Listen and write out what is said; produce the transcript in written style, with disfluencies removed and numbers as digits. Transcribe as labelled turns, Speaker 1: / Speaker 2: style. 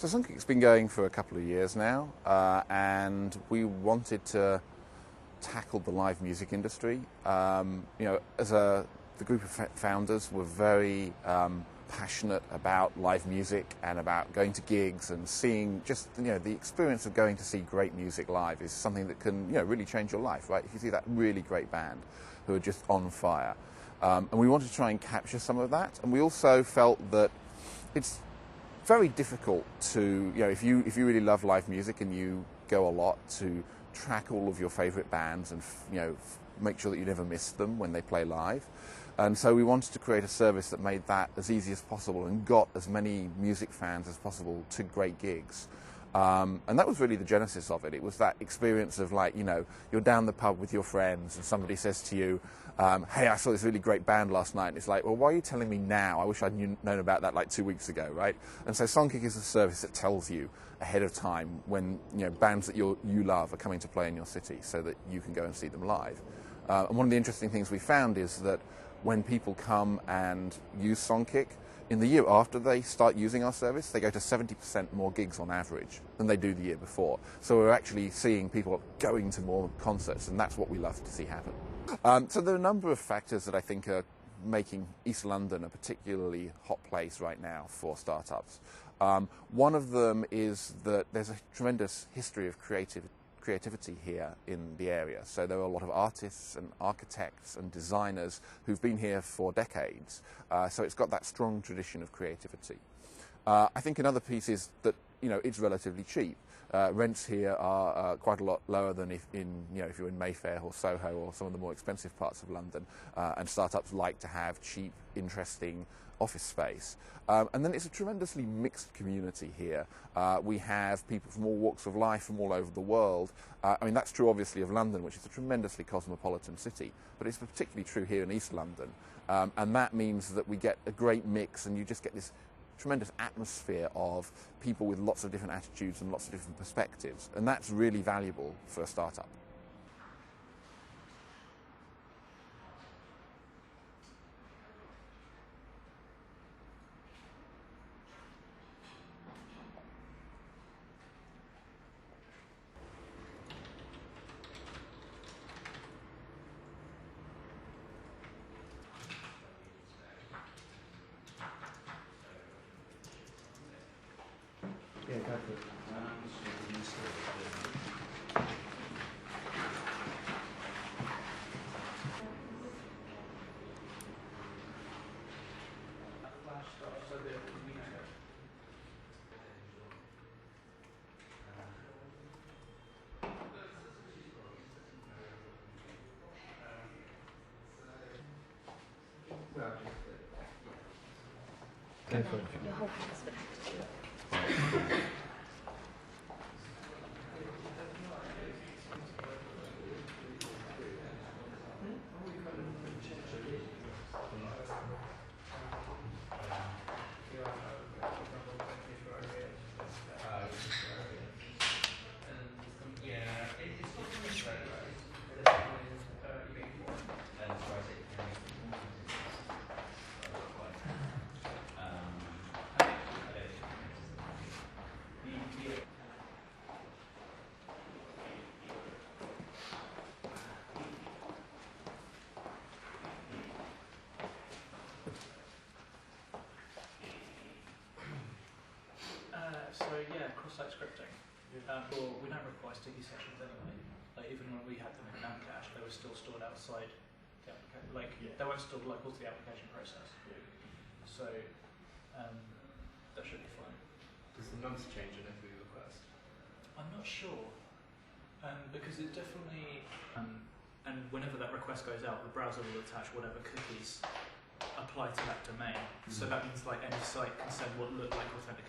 Speaker 1: So Songkick's been going for a couple of years now, and we wanted to tackle the live music industry. The group of founders were very passionate about live music and about going to gigs and seeing the experience of going to see great music live is something that can really change your life, right? If you see that really great band who are just on fire. And we wanted to try and capture some of that, and we also felt that it's very difficult to, if you really love live music and you go a lot, to track all of your favourite bands and make sure that you never miss them when they play live. And so we wanted to create a service that made that as easy as possible and got as many music fans as possible to great gigs. And that was really the genesis of it. It was that experience of you're down the pub with your friends and somebody says to you, hey, I saw this really great band last night. And it's like, well, why are you telling me now? I wish I'd known about that 2 weeks ago, right? And so Songkick is a service that tells you ahead of time when bands that you love are coming to play in your city so that you can go and see them live. And one of the interesting things we found is that when people come and use Songkick, in the year after they start using our service, they go to 70% more gigs on average than they do the year before. So we're actually seeing people going to more concerts, and that's what we love to see happen. So there are a number of factors that I think are making East London a particularly hot place right now for startups. One of them is that there's a tremendous history of creativity here in the area. So there are a lot of artists and architects and designers who've been here for decades. So it's got that strong tradition of creativity. I think another piece is that it's relatively cheap. Rents here are quite a lot lower than if you're in Mayfair or Soho or some of the more expensive parts of London. And startups like to have cheap, interesting office space. And then it's a tremendously mixed community here. We have people from all walks of life from all over the world. That's true obviously of London, which is a tremendously cosmopolitan city, but it's particularly true here in East London. And that means that we get a great mix, and you just get this tremendous atmosphere of people with lots of different attitudes and lots of different perspectives. And that's really valuable for a startup.
Speaker 2: Yeah, go for it. Go for it.
Speaker 3: Your whole house would have to do it.
Speaker 4: So yeah, cross-site scripting. Well, we don't require sticky sessions anyway. Even when we had them in Memcache, they were still stored outside the application. They weren't stored all the application process. So that should be fine.
Speaker 2: Does the nonce change on every request?
Speaker 4: I'm not sure, because it definitely and whenever that request goes out, the browser will attach whatever cookies apply to that domain. So that means any site can send what look like authentic